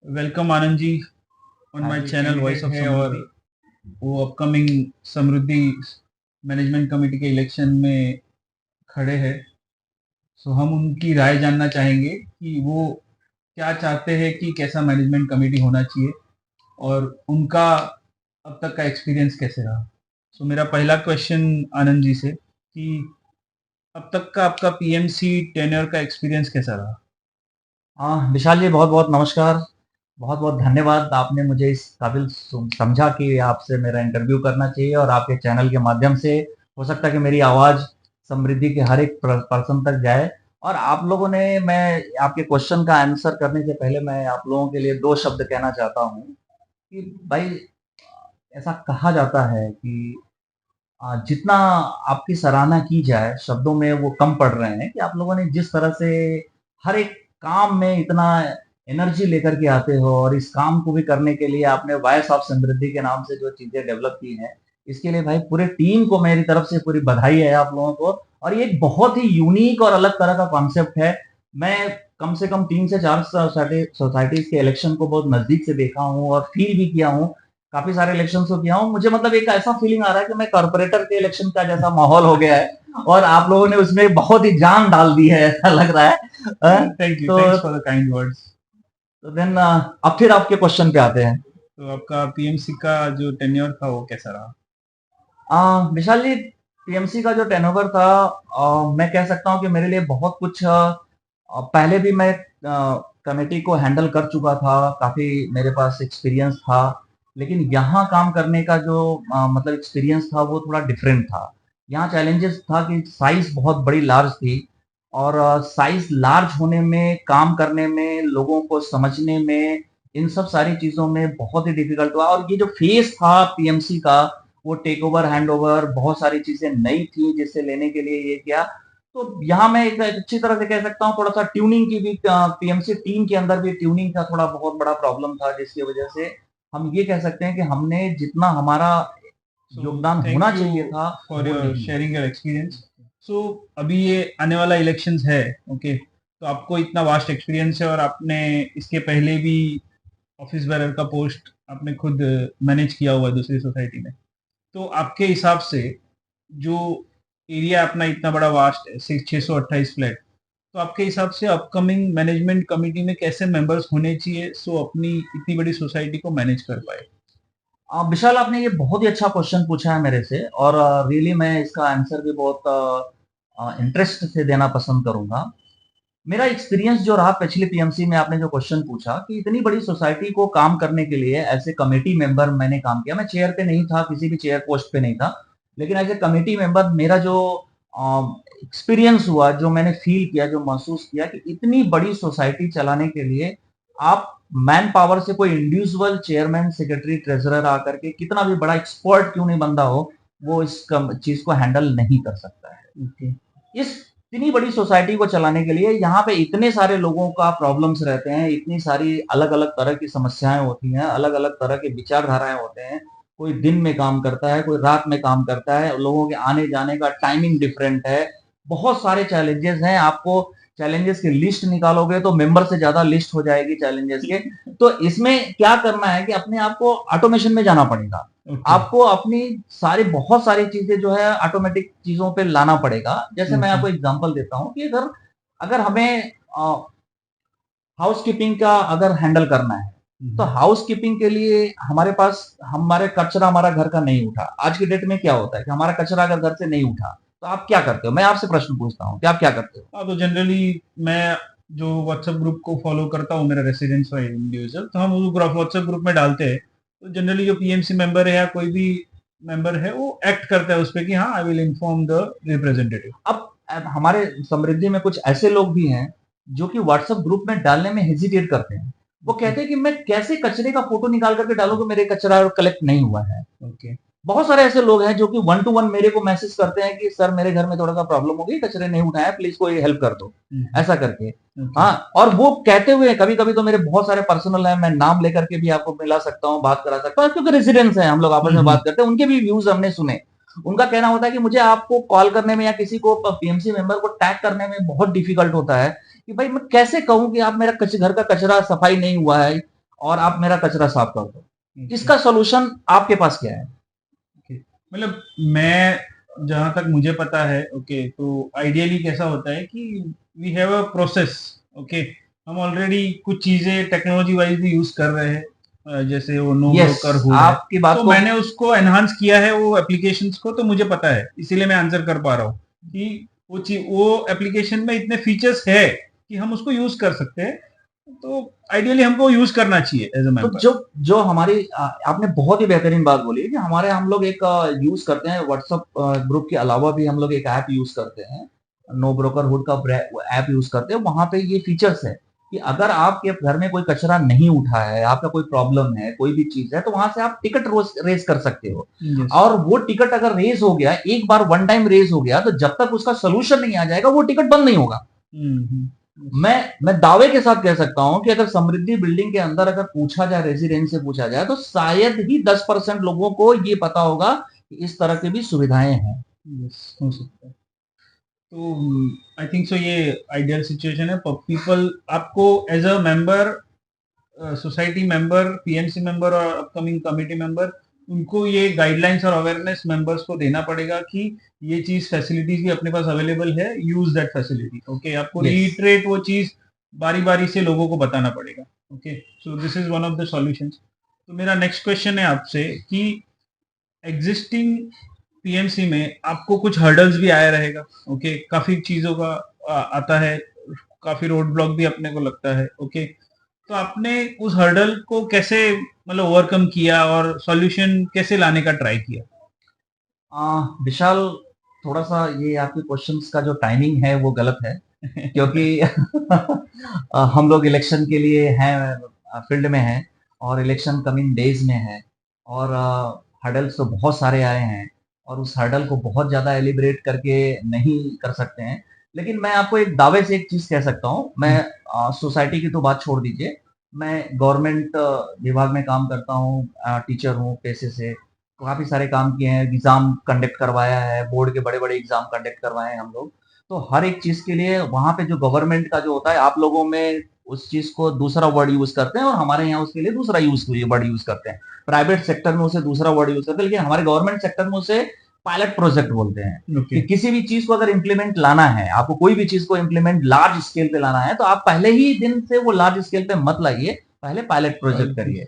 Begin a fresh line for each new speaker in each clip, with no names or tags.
Welcome Anand ji on
हाँ
my
ji,
channel voice
candidate
of
है और
समृद्धि। वो अपकमिंग समृद्धि मैनेजमेंट कमेटी के इलेक्शन में खड़े हैं। सो हम उनकी राय जानना चाहेंगे कि वो क्या चाहते हैं कि कैसा मैनेजमेंट कमेटी होना चाहिए और उनका अब तक का एक्सपीरियंस कैसे रहा। सो मेरा पहला क्वेश्चन आनंद जी से कि अब तक का आपका पीएमसी टेन्योर का एक्सपीरियंस कैसा रहा।
विशाल जी, बहुत बहुत नमस्कार। बहुत बहुत धन्यवाद, आपने मुझे इस काबिल समझा कि आपसे मेरा इंटरव्यू करना चाहिए और आपके चैनल के माध्यम से हो सकता है कि मेरी आवाज़ समृद्धि के हर एक पर्सन तक जाए। और आप लोगों ने, मैं आपके क्वेश्चन का आंसर करने से पहले मैं आप लोगों के लिए दो शब्द कहना चाहता हूँ कि भाई, ऐसा कहा जाता है कि जितना आपकी सराहना की जाए शब्दों में वो कम पड़ रहे हैं कि आप लोगों ने जिस तरह से हर एक काम में इतना एनर्जी लेकर के आते हो और इस काम को भी करने के लिए आपने वॉइस ऑफ समृद्धि के नाम से जो चीजें डेवलप की हैं, इसके लिए भाई पूरे टीम को मेरी तरफ से पूरी बधाई है आप लोगों को। और ये एक बहुत ही यूनिक और अलग तरह का कॉन्सेप्ट है। मैं कम से कम 3 से 4 सोसाइटीज के इलेक्शन को बहुत नजदीक से देखा हूँ और फील भी किया हूँ। काफी सारे इलेक्शन को किया हूँ, मुझे मतलब एक ऐसा फीलिंग आ रहा है कि मैं कॉर्पोरेटर के इलेक्शन का जैसा माहौल हो गया है और आप लोगों ने उसमें बहुत ही जान डाल दी है, ऐसा लग रहा है।
थैंक यू,
तो
thanks for the kind words.
Then अब फिर आपके क्वेश्चन पे आते हैं।
तो आपका पीएमसी का जो टेन्योर था वो कैसा रहा।
विशाल जी, टीएमसी का जो टेनओवर था, मैं कह सकता हूँ कि मेरे लिए बहुत कुछ पहले भी मैं कमेटी को हैंडल कर चुका था, काफी मेरे पास एक्सपीरियंस था। लेकिन यहाँ काम करने का जो मतलब एक्सपीरियंस था वो थोड़ा डिफरेंट था। यहाँ चैलेंजेस था कि साइज बहुत बड़ी लार्ज थी और साइज लार्ज होने में, काम करने में, लोगों को समझने में, इन सब सारी चीजों में बहुत ही डिफिकल्ट हुआ। और ये जो फेस था पीएमसी का, वो टेक ओवर, हैंड ओवर, बहुत सारी चीजें नई थी जिससे लेने के लिए ये किया। तो यहाँ मैं एक अच्छी तरह से कह सकता हूँ, थोड़ा सा ट्यूनिंग की भी, पीएमसी टीम के अंदर भी ट्यूनिंग का थोड़ा बहुत बड़ा प्रॉब्लम था, जिसकी वजह से हम ये कह सकते हैं कि हमने जितना हमारा
सो
योगदान
थैंक
होना
यू
चाहिए था
फॉर
वो
योर
नहीं हुआ।
Sharing your experience. सो अभी ये आने वाला इलेक्शंस है, ओके, तो आपको इतना वास्ट एक्सपीरियंस है और आपने इसके पहले भी ऑफिस बेरर का पोस्ट आपने खुद मैनेज किया हुआ है दूसरी सोसाइटी में। तो आपके हिसाब से जो एरिया अपना इतना बड़ा वास्ट है, 628 फ्लैट, तो आपके हिसाब से अपकमिंग मैनेजमेंट कमेटी में कैसे मेंबर्स होने चाहिए सो अपनी इतनी बड़ी सोसाइटी को मैनेज कर पाए।
विशाल, आपने ये बहुत ही अच्छा क्वेश्चन पूछा है मेरे से और रियली मैं इसका आंसर भी बहुत इंटरेस्ट से देना पसंद करूंगा। मेरा एक्सपीरियंस जो रहा पिछले पीएमसी में, आपने जो क्वेश्चन पूछा कि इतनी बड़ी सोसाइटी को काम करने के लिए एज ए कमेटी मेंबर मैंने काम किया। मैं चेयर पे नहीं था, किसी भी चेयर पोस्ट पे नहीं था, लेकिन एज ए कमेटी मेंबर मेरा जो एक्सपीरियंस हुआ, जो मैंने फील किया, जो महसूस किया कि इतनी बड़ी सोसाइटी चलाने के लिए आप मैन पावर से, कोई इंडिविजुअल चेयरमैन, सेक्रेटरी, ट्रेजरर आकर के कितना भी बड़ा एक्सपर्ट क्यों नहीं बंदा हो, वो इस चीज को हैंडल नहीं कर सकता है।
ओके।
इस इतनी बड़ी सोसाइटी को चलाने के लिए यहाँ पे इतने सारे लोगों का प्रॉब्लम्स रहते हैं, इतनी सारी अलग अलग तरह की समस्याएं होती हैं, अलग अलग तरह के विचारधाराएं होते हैं। कोई दिन में काम करता है, कोई रात में काम करता है, लोगों के आने जाने का टाइमिंग डिफरेंट है। बहुत सारे चैलेंजेस हैं। आपको चैलेंजेस की लिस्ट निकालोगे तो मेंबर से ज्यादा लिस्ट हो जाएगी चैलेंजेस के। तो इसमें क्या करना है कि अपने आप को ऑटोमेशन में जाना पड़ेगा।
ओके।
आपको अपनी सारी, बहुत सारी चीजें जो है ऑटोमेटिक चीजों पे लाना पड़ेगा। जैसे मैं
ओके।
आपको एग्जांपल देता हूँ कि अगर अगर हमें हाउस कीपिंग का अगर हैंडल करना है, तो हाउस कीपिंग के लिए हमारे पास, हमारे कचरा हमारा घर का नहीं उठा। आज की डेट में क्या होता है कि हमारा कचरा अगर घर से नहीं उठा तो आप क्या करते हो? मैं आपसे प्रश्न पूछता हूँ कि आप क्या करते हो?
हाँ, तो जनरली मैं जो व्हाट्सएप ग्रुप को फॉलो करता हूँ, मेरा रेसिडेंस और इंडिविजुअल, तो हम उस व्हाट्सएप ग्रुप में डालते हैं। तो जनरली जो पीएमसी मेंबर है या कोई भी मेंबर है वो एक्ट करता है उस पर कि हाँ, I will inform the representative.
अब हमारे समृद्धि में कुछ ऐसे लोग भी हैं जो कि व्हाट्सएप ग्रुप में डालने में हेजिटेट करते हैं। वो
ओके।
कहते हैं कि मैं कैसे कचरे का फोटो निकाल करके डालूं कि मेरे कचरा कलेक्ट नहीं हुआ है।
ओके।
बहुत सारे ऐसे लोग हैं जो कि वन टू वन मेरे को मैसेज करते हैं कि सर, मेरे घर में थोड़ा सा प्रॉब्लम हो गई, कचरे नहीं उठाए, प्लीज कोई हेल्प कर दो, ऐसा करके।
ओके।
हाँ, और वो कहते हुए कभी कभी तो मेरे बहुत सारे पर्सनल है, मैं नाम लेकर के भी आपको मिला सकता हूँ, बात करा सकता हूँ, क्योंकि रेजिडेंट्स हैं, हम लोग आपस में बात करते हैं, उनके भी व्यूज हमने सुने। उनका कहना होता है कि मुझे आपको कॉल करने में या किसी को, पीएमसी मेंबर को टैग करने में बहुत डिफिकल्ट होता है कि भाई मैं कैसे कहूं कि आप मेरा घर का कचरा सफाई नहीं हुआ है। और आप मेरा कचरा साफ कर दो।
Okay.
इसका सॉल्यूशन आपके पास क्या है?
Okay. मतलब मैं जहां तक मुझे पता है, ओके, तो आइडियली कैसा होता है कि we have a process, okay, हम ऑलरेडी कुछ चीजें टेक्नोलॉजी वाइज भी यूज कर रहे हैं, जैसे वो नो
यस,
ब्रोकर हुड है,
आपकी बात
तो
को
मैंने उसको एनहांस किया है वो एप्लीकेशंस को, तो मुझे पता है, इसीलिए मैं आंसर कर पा रहा हूँ कि वो एप्लीकेशन में इतने फीचर्स है कि हम उसको यूज कर सकते हैं, तो आइडियली हमको यूज करना चाहिए एज अ
तो
मेंबर।
जो जो हमारी आपने बहुत ही बेहतरीन बात बोली कि हमारे हम लोग एक यूज करते हैं व्हाट्सएप ग्रुप के अलावा भी हम लोग एक ऐप यूज करते हैं, नो ब्रोकरहुड का ऐप यूज करते हैं। वहां पे ये फीचर्स है कि अगर आपके घर में कोई कचरा नहीं उठा है, आपका कोई प्रॉब्लम है, कोई भी चीज है, तो वहां से आप टिकट रेज कर सकते हो।
यस।
और वो टिकट अगर रेज हो गया, एक बार वन टाइम रेज हो गया, तो जब तक उसका सोल्यूशन नहीं आ जाएगा वो टिकट बंद नहीं होगा।
यस।
मैं दावे के साथ कह सकता हूं कि अगर समृद्धि बिल्डिंग के अंदर अगर पूछा जाए, रेजिडेंट से पूछा जाए, तो शायद ही 10% लोगों को ये पता होगा कि इस तरह की भी सुविधाएं हैं।
यस, हो सकता है। तो आई थिंक सो ये आइडियल सिचुएशन है पीपल आपको as a member, society member, PMC member और अपकमिंग कमिटी मेंबर, उनको ये गाइडलाइंस और अवेयरनेस मेंबर्स को देना पड़ेगा कि ये चीज फैसिलिटीज भी अपने पास अवेलेबल है, यूज दैट फैसिलिटी, ओके, आपको
यस।
रीट्रेट वो चीज बारी बारी से लोगों को बताना पड़ेगा, okay, so this is one of the solutions. तो मेरा नेक्स्ट क्वेश्चन है आपसे कि एग्जिस्टिंग पीएमसी में आपको कुछ हर्डल्स भी आया रहेगा, ओके, काफी चीजों का आता है, काफी रोड ब्लॉक भी अपने को लगता है, ओके, तो आपने उस हर्डल को कैसे मतलब ओवरकम किया और सॉल्यूशन कैसे लाने का ट्राई किया?
विशाल, थोड़ा सा ये आपके क्वेश्चंस का जो टाइमिंग है वो गलत है, क्योंकि हम लोग इलेक्शन के लिए हैं, फील्ड में हैं, और इलेक्शन कमिंग डेज में है, और हर्डल्स तो बहुत सारे आए हैं, और उस हर्डल को बहुत ज्यादा एलिब्रेट करके नहीं कर सकते हैं। लेकिन मैं आपको एक दावे से एक चीज कह सकता हूँ। मैं सोसाइटी की तो बात छोड़ दीजिए, मैं गवर्नमेंट विभाग में काम करता हूँ, टीचर हूँ पेशे से, काफी सारे काम किए हैं, एग्जाम कंडक्ट करवाया है, बोर्ड के बड़े बड़े एग्जाम कंडक्ट करवाए हैं हम लोग। तो हर एक चीज के लिए वहां पे जो गवर्नमेंट का जो होता है, आप लोगों में उस चीज को दूसरा वर्ड यूज करते हैं, और हमारे यहाँ उसके लिए दूसरा वर्ड यूज करते हैं। प्राइवेट सेक्टर में उसे दूसरा वर्ड यूज करते हैं, लेकिन हमारे गवर्नमेंट सेक्टर में उसे पायलट प्रोजेक्ट बोलते हैं।
ओके।
कि किसी भी चीज को अगर इंप्लीमेंट लाना है, आपको कोई भी चीज को इंप्लीमेंट लार्ज स्केल पे लाना है, तो आप पहले ही दिन से वो लार्ज स्केल पे मत लाइए, पहले पायलट प्रोजेक्ट करिए।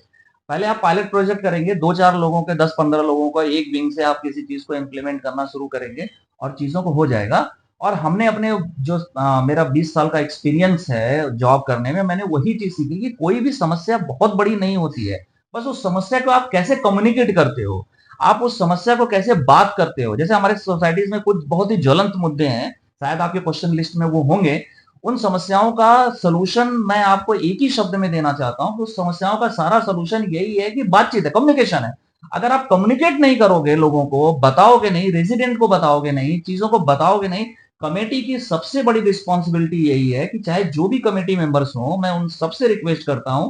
पहले आप पायलट प्रोजेक्ट करेंगे, 2-4 लोगों के, 10-15 लोगों का एक विंग से आप किसी चीज को इंप्लीमेंट करना शुरू करेंगे, और चीजों को हो जाएगा। और हमने अपने जो मेरा 20 साल का एक्सपीरियंस है जॉब करने में, मैंने वही चीज सीखी कि कोई भी समस्या बहुत बड़ी नहीं होती है, बस उस समस्या को आप कैसे कम्युनिकेट करते हो, आप उस समस्या को कैसे बात करते हो। जैसे हमारे सोसाइटीज में कुछ बहुत ही ज्वलंत मुद्दे हैं, शायद आपके क्वेश्चन लिस्ट में वो होंगे। उन समस्याओं का सलूशन मैं आपको एक ही शब्द में देना चाहता हूं, तो उस समस्याओं का सारा सलूशन यही है कि बातचीत है, कम्युनिकेशन है। अगर आप कम्युनिकेट नहीं करोगे, लोगों को बताओगे नहीं, रेजिडेंट को बताओगे नहीं, चीजों को बताओगे नहीं, कमेटी की सबसे बड़ी रिस्पॉन्सिबिलिटी यही है कि चाहे जो भी कमेटी मेंबर्स हो, मैं उन सबसे रिक्वेस्ट करता हूं,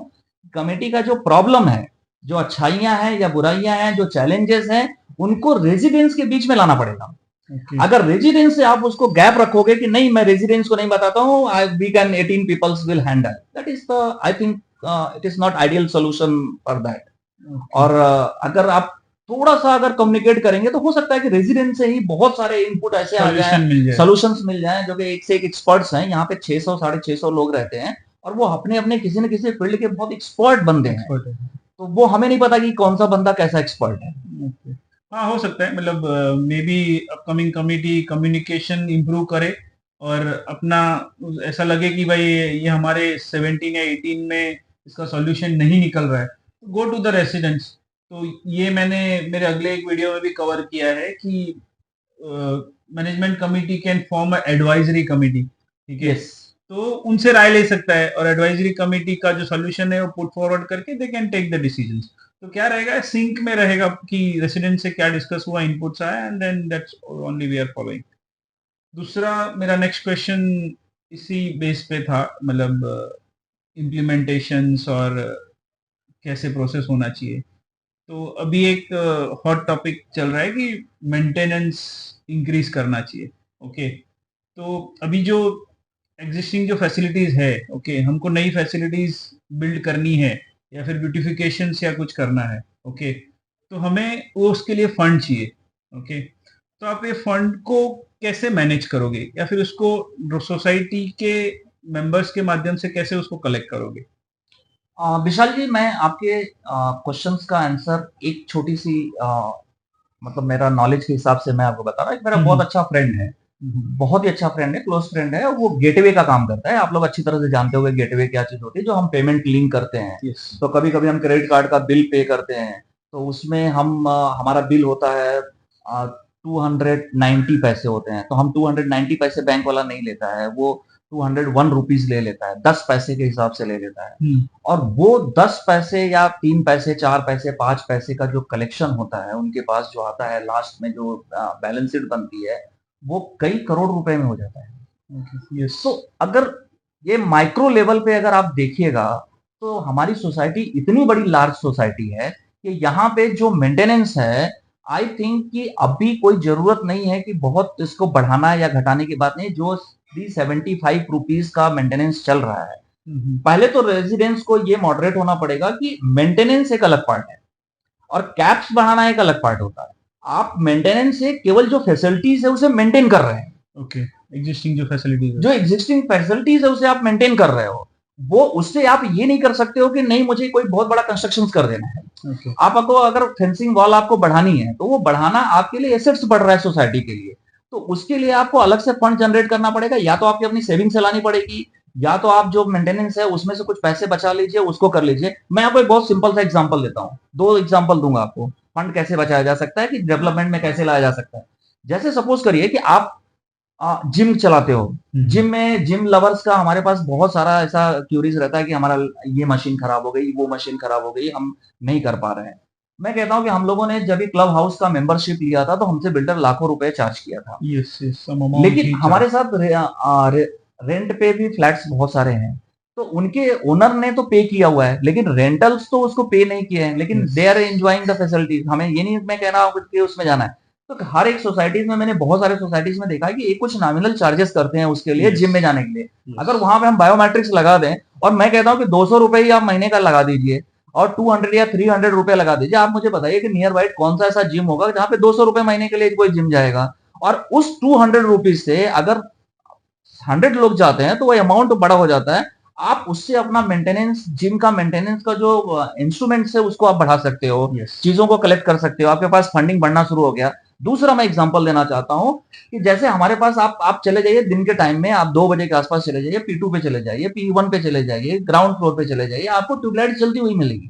कमेटी का जो प्रॉब्लम है, जो अच्छाइयां हैं या बुराइयां हैं, जो चैलेंजेस हैं, उनको रेजिडेंट्स के बीच में लाना पड़ेगा। अगर रेजिडेंस से आप उसको गैप रखोगे कि नहीं, मैं रेजिडेंस को नहीं बताता हूं, I we can 18 peoples will handle, that is the, I think it is not ideal solution for that. और अगर आप थोड़ा सा अगर कम्युनिकेट करेंगे, तो हो सकता है कि रेजिडेंट से ही बहुत सारे इनपुट ऐसे आ जाए, सोल्यूशंस मिल जाए, जो कि एक से एक एक्सपर्ट्स हैं। यहाँ पे 600 650 लोग रहते हैं, और वो अपने अपने किसी न किसी फील्ड के बहुत एक्सपर्ट बंदे हैं, तो वो हमें नहीं पता कि कौन सा बंदा कैसा एक्सपर्ट है।
हाँ, हो सकता है, मतलब may be upcoming committee communication improve करे और अपना ऐसा लगे कि भाई ये हमारे 17 या 18 में इसका सॉल्यूशन नहीं निकल रहा है, गो टू द रेसिडेंट्स। तो ये मैंने मेरे अगले एक वीडियो में भी कवर किया है कि management committee can form advisory committee, ठीक है, तो उनसे राय ले सकता है और एडवाइजरी कमिटी का जो सॉल्यूशन है वो पुट फॉरवर्ड करके they can take the decisions. तो क्या रहेगा, सिंक में रहेगा कि रेसिडेंट से क्या डिस्कस हुआ, इनपुट्स आया, and then that's only we are following. दूसरा मेरा नेक्स्ट क्वेश्चन इसी बेस पे था, मतलब इम्प्लीमेंटेशंस और कैसे प्रोसेस होना चाहिए। तो अभी एक हॉट टॉपिक चल रहा है कि मेंटेनेंस इंक्रीज करना चाहिए, ओके, तो अभी जो एग्जिस्टिंग जो फैसिलिटीज है, ओके, हमको नई फैसिलिटीज बिल्ड करनी है, या फिर ब्यूटिफिकेशन या कुछ करना है, ओके, तो हमें वो उसके लिए फंड चाहिए, ओके, तो आप ये फंड को कैसे मैनेज करोगे या फिर उसको सोसाइटी के मेंबर्स के माध्यम से कैसे उसको कलेक्ट करोगे?
विशाल जी, मैं आपके क्वेश्चंस का आंसर एक छोटी सी मतलब मेरा नॉलेज के हिसाब से मैं आपको बता रहा हूँ। एक मेरा बहुत अच्छा फ्रेंड है, बहुत ही अच्छा फ्रेंड है, क्लोज फ्रेंड है। वो गेटवे का काम करता है। आप लोग अच्छी तरह से जानते होंगे गेटवे क्या चीज होती है, जो हम पेमेंट लिंक करते हैं।
yes.
तो कभी कभी हम क्रेडिट कार्ड का बिल पे करते हैं, तो उसमें हम हमारा बिल होता है 290 पैसे होते हैं। तो हम 290 पैसे बैंक वाला नहीं लेता है, वो 201 रुपीज ले लेता है, 10 पैसे के हिसाब से ले लेता है। और वो 10 पैसे या 3 पैसे 4 पैसे 5 पैसे का जो कलेक्शन होता है उनके पास, जो आता है लास्ट में जो बैलेंस शीट बनती है, वो कई करोड़ रुपए में हो जाता है।
yes.
तो अगर ये माइक्रो लेवल पे अगर आप देखिएगा, तो हमारी सोसाइटी इतनी बड़ी लार्ज सोसाइटी है कि यहाँ पे जो मेंटेनेंस है, आई थिंक कि अभी कोई जरूरत नहीं है कि बहुत इसको बढ़ाना या घटाने की बात नहीं। जो 375 रुपीज का मेंटेनेंस चल रहा है, पहले तो रेजिडेंट्स को ये मॉडरेट होना पड़ेगा कि मेंटेनेंस एक अलग पार्ट है और कैप्स बढ़ाना एक अलग पार्ट होता है। आप मेंटेनेंस से केवल जो फैसिलिटीज है उसे मेंटेन कर रहे हैं,
ओके, एग्जिस्टिंग जो फैसिलिटीज है,
जो एग्जिस्टिंग फैसिलिटीज है उसे आप मेंटेन कर रहे हो। वो उससे आप ये नहीं कर सकते हो कि नहीं मुझे कोई बहुत बड़ा कंस्ट्रक्शन कर देना है।
okay.
आपको अगर फेंसिंग वॉल आपको बढ़ानी है, तो वो बढ़ाना आपके लिए एसेट्स बढ़ रहा है सोसाइटी के लिए, तो उसके लिए आपको अलग से फंड जनरेट करना पड़ेगा। या तो आपकी अपनी सेविंग से लानी पड़ेगी, या तो आप जो मेंटेनेंस है उसमें से कुछ पैसे बचा लीजिए, उसको कर लीजिए। मैं आपको एक बहुत सिंपल सा एग्जांपल देता हूँ, 2 एग्जांपल दूंगा आपको, फंड कैसे बचाया जा सकता है, कि डेवलपमेंट में कैसे लाया जा सकता है। जैसे सपोज करिए कि आप जिम चलाते हो। जिम में जिम लवर्स का हमारे पास बहुत सारा ऐसा क्यूरीज रहता है कि हमारा ये मशीन खराब हो गई, वो मशीन खराब हो गई, हम नहीं कर पा रहे हैं। मैं कहता हूं कि हम लोगों ने जब भी क्लब हाउस का मेंबरशिप लिया था, तो हमसे बिल्डर लाखों रुपए चार्ज किया था।
yes, yes,
लेकिन हमारे साथ रेंट पे भी फ्लैट्स बहुत सारे हैं, तो उनके ओनर ने तो पे किया हुआ है, लेकिन रेंटल्स तो उसको पे नहीं किए हैं, लेकिन they are enjoying the facilities. हमें ये नहीं मैं कह रहा हूँ कि उसमें जाना है। तो हर एक सोसाइटीज में, मैंने बहुत सारे सोसाइटीज में देखा है कि एक कुछ नॉमिनल चार्जेस करते हैं उसके लिए, जिम में जाने के लिए। अगर वहां पे हम बायोमेट्रिक्स लगा दें, और मैं कहता हूँ कि 200 रुपए ही आप महीने का लगा दीजिए, और 200 या 300 रुपए लगा दीजिए। आप मुझे बताइए कि नियर बाइट कौन सा ऐसा जिम होगा जहां पे 200 रुपए महीने के लिए कोई जिम जाएगा। और उस 200 रुपीज से अगर 100 लोग जाते हैं, तो वो अमाउंट बड़ा हो जाता है। आप उससे अपना मेंटेनेंस, जिम का मेंटेनेंस का जो इंस्ट्रूमेंट्स है उसको आप बढ़ा सकते हो, चीजों को कलेक्ट कर सकते हो, आपके पास फंडिंग बढ़ना शुरू हो गया। दूसरा मैं एग्जांपल देना चाहता हूं कि जैसे हमारे पास आप चले जाइए दिन के टाइम में, आप 2 बजे के आसपास चले जाइए, P2 पे चले जाइए, P1 पे चले जाइए, ग्राउंड फ्लोर पे चले जाइए, आपको ट्यूबलाइट जलती हुई मिलेगी।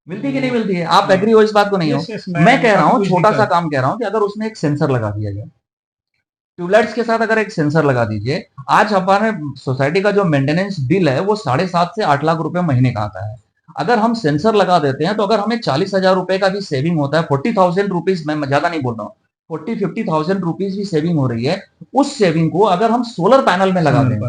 मिलती कि नहीं मिलती है? आप एग्री हो इस बात को? नहीं हो? मैं कह रहा हूँ, छोटा सा काम कह रहा हूँ कि अगर उसमें एक सेंसर लगा दिया जाए, ट्यूबलाइट्स के साथ अगर एक सेंसर लगा दीजिए। आज हमारे सोसाइटी का जो मेंटेनेंस बिल है वो 7.5 से 8 लाख रुपए महीने का आता है। अगर हम सेंसर लगा देते हैं, तो अगर हमें 40,000 रुपए का भी सेविंग होता है, 40,000 रुपीज, मैं ज्यादा नहीं बोल रहा हूँ, 40-50,000 रुपीज भी सेविंग हो रही है। उस सेविंग को अगर हम सोलर पैनल में लगा दें,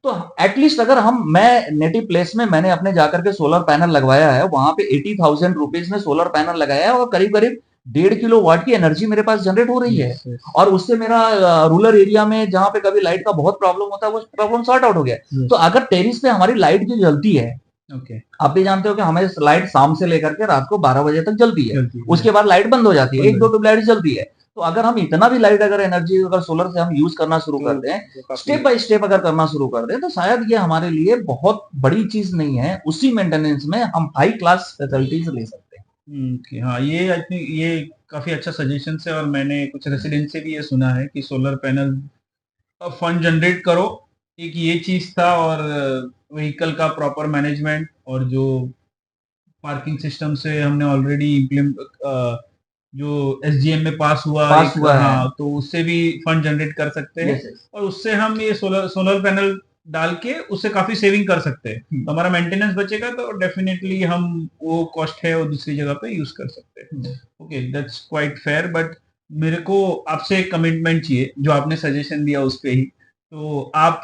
तो एटलीस्ट अगर मैं नेटिव प्लेस में मैंने अपने जाकर के सोलर पैनल लगवाया है, वहां पे 80,000 रुपीज में सोलर पैनल लगाया है, और करीब करीब 1.5 किलो वाट की एनर्जी मेरे पास जनरेट हो रही है। और उससे मेरा रूरल एरिया में जहां पे कभी लाइट का बहुत प्रॉब्लम होता है, वो प्रॉब्लम सॉर्ट आउट हो गया। तो अगर टेरिस पे हमारी लाइट जो जलती है, आप भी जानते हो कि हमें लाइट शाम से लेकर के रात को 12 बजे तक जलती है, उसके बाद लाइट बंद हो जाती है, 1-2 ट्यूबलाइट जलती है। तो अगर हम इतना भी लाइट अगर एनर्जी अगर सोलर से हम यूज करना शुरू कर दें, स्टेप बाय स्टेप अगर करना शुरू कर दें, तो शायद ये हमारे लिए बहुत बड़ी चीज नहीं है। उसी मेंटेनेंस में हम हाई क्लास फैसिलिटीज ले सकते हैं।
हाँ, ये आई थिंक ये काफी अच्छा सजेशन है, और मैंने कुछ रेसिडेंट से भी ये सुना है कि सोलर पैनल फंड जनरेट करो। एक ये चीज था, और व्हीकल का प्रॉपर मैनेजमेंट, और जो पार्किंग सिस्टम से हमने ऑलरेडी जो एसजीएम में पास हुआ हाँ, तो उससे भी फंड जनरेट कर सकते हैं। और उससे हम ये सोलर पैनल डाल के उससे काफी सेविंग कर सकते हैं। तो हमारा मेंटेनेंस बचेगा, तो डेफिनेटली हम वो कॉस्ट है वो दूसरी जगह पे यूज कर सकते हैं। Okay, that's quite fair, but मेरे को आपसे एक कमिटमेंट चाहिए, जो आपने सजेशन दिया उस पे ही। तो आप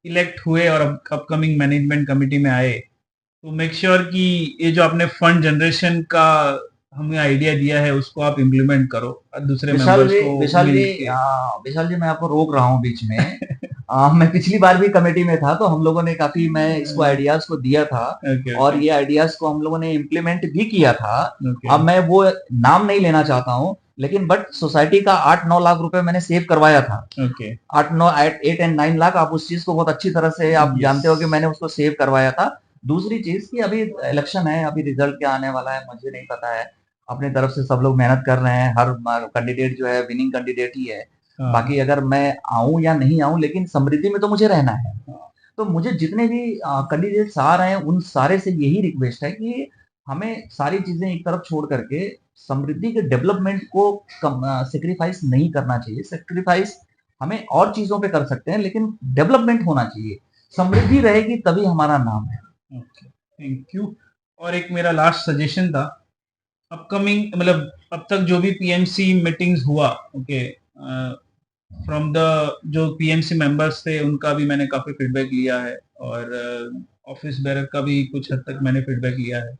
इलेक्ट हुए और अपकमिंग मैनेजमेंट कमिटी में आए, तो मेक श्योर कि ये जो आपने फंड जनरेशन का हमें आइडिया दिया है उसको आप इम्प्लीमेंट करो, और दूसरे मेंबर्स को
विशाल जी मैं आपको रोक रहा हूँ बीच में। मैं पिछली बार भी कमेटी में था, तो हम लोगों ने काफी, मैं इसको आइडियाज को दिया था
ओके
और
ओके
ये आइडियाज को हम लोगों ने इम्प्लीमेंट भी किया था।
ओके
अब मैं वो नाम नहीं लेना चाहता हूँ, लेकिन बट सोसाइटी का 8-9 लाख रुपए मैंने सेव करवाया था।
ओके
8 8 एंड 9 लाख, आप उस चीज को बहुत अच्छी तरह से आप
यस
जानते हो कि मैंने उसको सेव करवाया था। दूसरी चीज कि अभी इलेक्शन है, अभी रिजल्ट क्या आने वाला है मुझे नहीं पता है। अपनी तरफ से सब लोग मेहनत कर रहे हैं, हर कैंडिडेट जो है विनिंग कैंडिडेट ही है।
हाँ
बाकी अगर मैं आऊं या नहीं आऊं, लेकिन समृद्धि में तो मुझे रहना है।
हाँ
तो मुझे जितने भी कैंडिडेट्स आ रहे हैं उन सारे से यही रिक्वेस्ट है कि हमें सारी चीजें एक तरफ छोड़ करके समृद्धि के डेवलपमेंट को सेक्रीफाइस नहीं करना चाहिए। सेक्रीफाइस हमें और चीजों पे कर सकते हैं, लेकिन डेवलपमेंट होना चाहिए। समृद्धि रहेगी तभी हमारा नाम है।
Okay thank you. और एक मेरा लास्ट सजेशन था, अपकमिंग मतलब अब तक जो भी पीएमसी मीटिंग्स हुआ, ओके, फ्रॉम द जो पीएमसी मेंबर्स थे उनका भी मैंने काफी फीडबैक लिया है, और ऑफिस बेरर का भी कुछ हद तक मैंने फीडबैक लिया है।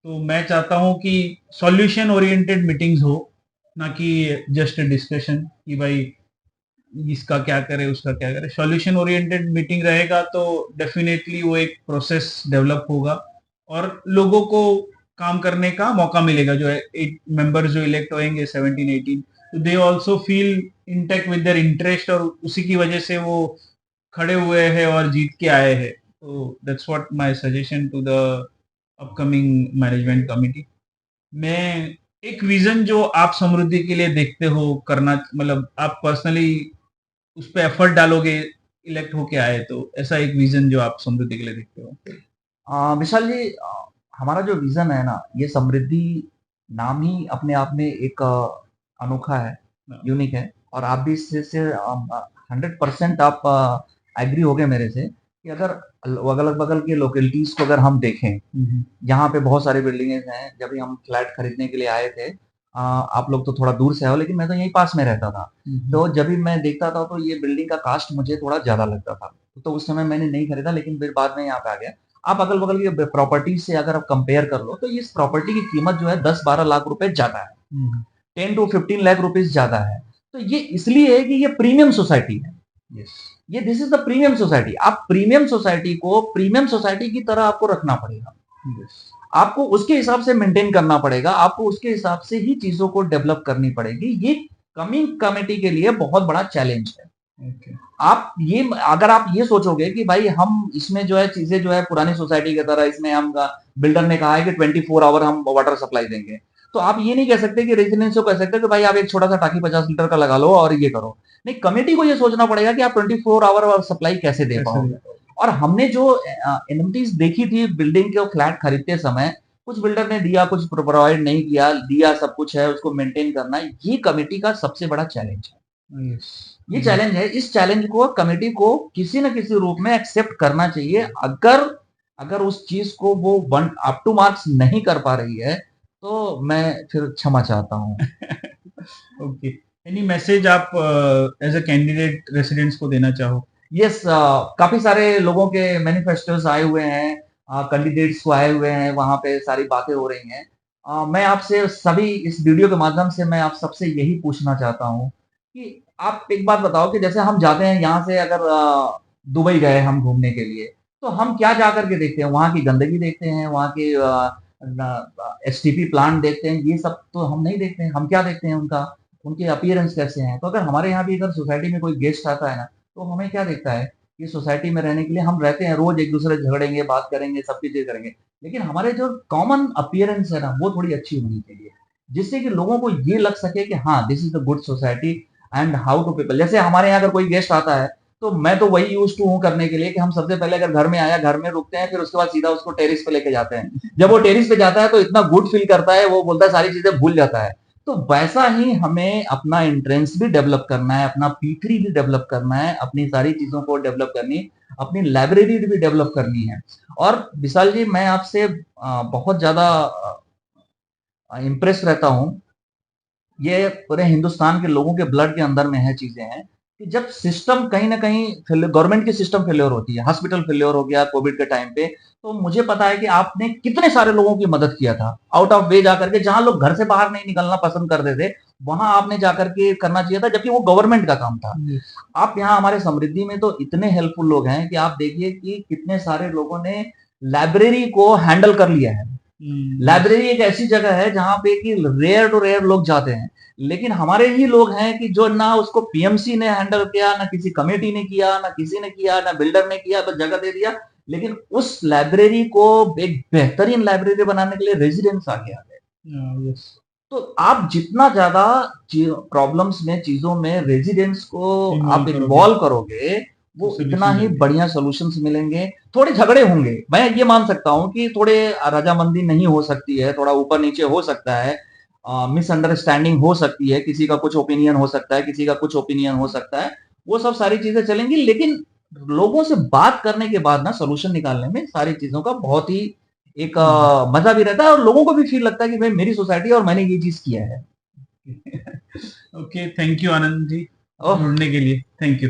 तो मैं चाहता हूँ कि सॉल्यूशन ओरिएंटेड मीटिंग्स हो, ना कि जस्ट डिस्कशन कि भाई इसका क्या करे उसका क्या करे। सॉल्यूशन ओरिएंटेड मीटिंग रहेगा तो डेफिनेटली वो एक प्रोसेस डेवलप होगा और लोगों को काम करने का मौका मिलेगा। जो है 8 मेंबर्स जो इलेक्ट होंगे 17 18, तो they also feel intact with their interest, और उसी की वजह से वो खड़े हुए हैं और जीत के आए हैं। तो that's what my suggestion to the upcoming management committee. मैं एक विजन जो आप समृद्धि के लिए देखते हो करना, मतलब आप पर्सनली उस पे एफर्ट डालोगे इलेक्ट होके आए, तो ऐसा एक विजन जो आप समृद्धि के लिए देखते हो।
विशाल जी, हमारा जो विजन है ना, ये समृद्धि नाम ही अपने आप में एक अनोखा है,
हाँ,
यूनिक है। और आप भी इससे 100% आप एग्री होगे मेरे से कि अगर अगल बगल के लोकेलिटीज को अगर हम देखें, यहाँ पे बहुत सारी बिल्डिंग्स हैं। जब भी हम फ्लैट खरीदने के लिए आए थे, आप लोग तो थोड़ा दूर से आए हो, लेकिन मैं तो यहीं पास में रहता था। तो जब भी मैं देखता था तो ये बिल्डिंग का कास्ट मुझे थोड़ा ज्यादा लगता था, तो उस समय मैंने नहीं खरीदा, लेकिन फिर बाद में यहाँ पे आ गया। आप अगल बगल की प्रॉपर्टी से अगर आप कंपेयर कर लो, तो इस प्रॉपर्टी की कीमत जो है 10-12 लाख रुपए ज्यादा है, 10 to 15 लाख रुपीज ज्यादा है। तो ये इसलिए है कि ये प्रीमियम सोसाइटी है।
यस
ये this is the premium society. आप प्रीमियम सोसाइटी को प्रीमियम सोसाइटी की तरह आपको रखना पड़ेगा,
यस
आपको उसके हिसाब से मेंटेन करना पड़ेगा, आपको उसके हिसाब से ही चीजों को डेवलप करनी पड़ेगी। ये कमिंग कमेटी के लिए बहुत बड़ा चैलेंज है।
ओके
आप ये, अगर आप ये सोचोगे कि भाई हम इसमें जो है चीजें जो है पुरानी सोसाइटी की तरह, इसमें हम बिल्डर ने कहा है कि 24 आवर हम वाटर सप्लाई देंगे, तो आप ये नहीं कह सकते कि रेजिडेंस को कह सकते कि भाई आप एक छोटा सा टाकी 50 लीटर का लगा लो और ये करो। नहीं, कमेटी को ये सोचना पड़ेगा कि आप 24 आवर सप्लाई कैसे दे
कैसे
पाओगे।
देखो।
और हमने जो एनएमटीज देखी थी बिल्डिंग के फ्लैट खरीदते समय, कुछ बिल्डर ने दिया, कुछ प्रोवाइड नहीं किया, दिया सब कुछ है, उसको मेंटेन करना, ये कमेटी का सबसे बड़ा चैलेंज है।
यस
ये चैलेंज है, इस चैलेंज को कमेटी को किसी न किसी रूप में एक्सेप्ट करना चाहिए। अगर अगर उस चीज को वो वन अप टू मार्क्स नहीं कर पा रही है, तो मैं फिर क्षमा चाहता हूँ।
ओके, एनी मैसेज आप एज अ कैंडिडेट रेसिडेंट्स को देना चाहो?
यस, काफी सारे लोगों के मैनिफेस्टोस आए हुए हैं, कैंडिडेट्स को आए हुए हैं, वहां पे सारी बातें हो रही हैं। मैं आपसे सभी इस वीडियो के माध्यम से मैं आप सबसे यही पूछना चाहता हूँ कि आप एक बात बताओ कि जैसे हम जाते हैं यहाँ से, अगर दुबई गए हम घूमने के लिए, तो हम क्या जा करके देखते हैं? वहाँ की गंदगी देखते हैं, वहाँ के एसटीपी प्लांट देखते हैं, ये सब तो हम नहीं देखते हैं। हम क्या देखते हैं? उनका उनके अपीयरेंस कैसे हैं। तो अगर हमारे यहाँ भी अगर सोसाइटी में कोई गेस्ट आता है ना, तो हमें क्या दिखता है कि सोसाइटी में रहने के लिए हम रहते हैं, रोज एक दूसरे से झगड़ेंगे, बात करेंगे, सब चीजें करेंगे, लेकिन हमारे जो कॉमन अपीयरेंस है ना, वो थोड़ी अच्छी होनी चाहिए, जिससे कि लोगों को ये लग सके कि हाँ, this is the good society and how to people. जैसे हमारे यहाँ अगर कोई गेस्ट आता है, तो मैं तो वही यूज टू हूँ करने के लिए कि हम सबसे पहले अगर घर में आया, घर में रुकते हैं, फिर उसके बाद सीधा उसको टेरिस पे लेके जाते हैं। जब वो टेरिस पे जाता है तो इतना गुड फील करता है, वो बोलता है सारी चीजें भूल जाता है। तो वैसा ही हमें अपना एंट्रेंस भी डेवलप करना है, अपना पी3 भी डेवलप करना है, अपनी सारी चीजों को डेवलप करनी, अपनी लाइब्रेरी भी डेवलप करनी है। और विशाल जी, मैं आपसे बहुत ज्यादा इम्प्रेस रहता हूँ। ये पूरे हिंदुस्तान के लोगों के ब्लड के अंदर में है चीजें हैं कि जब सिस्टम कहीं ना कहीं गवर्नमेंट की सिस्टम फेल्योर होती है, हॉस्पिटल फेल्योर हो गया कोविड के टाइम पे, तो मुझे पता है कि आपने कितने सारे लोगों की मदद किया था, आउट ऑफ वे जाकर के, जहां लोग घर से बाहर नहीं निकलना पसंद करते थे, वहां आपने जाकर के करना चाहिए था, जबकि वो गवर्नमेंट का काम था।
Yes.
आप यहाँ हमारे समृद्धि में तो इतने हेल्पफुल लोग हैं कि आप देखिए कि कितने सारे लोगों ने लाइब्रेरी को हैंडल कर लिया है। लाइब्रेरी एक ऐसी जगह है जहां पे कि रेयर टू रेयर लोग जाते हैं, लेकिन हमारे ही लोग हैं कि जो ना उसको पीएमसी ने हैंडल किया, ना किसी कमेटी ने किया, ना किसी ने किया, ना बिल्डर ने किया, बस जगह दे दिया। लेकिन उस लाइब्रेरी को एक बेहतरीन लाइब्रेरी बनाने के लिए रेजिडेंट्स आगे आ गए।
Yes.
तो आप जितना ज्यादा प्रॉब्लम्स में, चीजों में रेजिडेंट्स को आप
Involve करोगे
इन्वॉल्व करोगे,
तो
वो इतना
solution
ही
मिलेंगे।
बढ़िया सॉल्यूशंस मिलेंगे। थोड़े झगड़े होंगे, मैं ये मान सकता हूँ कि थोड़े रजामंदी नहीं हो सकती है, थोड़ा ऊपर नीचे हो सकता है, मिसअंडरस्टैंडिंग हो सकती है, किसी का कुछ ओपिनियन हो सकता है, किसी का कुछ ओपिनियन हो सकता है, वो सब सारी चीजें चलेंगी। लेकिन लोगों से बात करने के बाद ना सोल्यूशन निकालने में सारी चीजों का बहुत ही एक मजा भी रहता है, और लोगों को भी फील लगता है कि भाई मेरी सोसाइटी और मैंने ये चीज किया है।
Okay, thank you Anand ji
ओह,
जुड़ने के लिए, थैंक यू।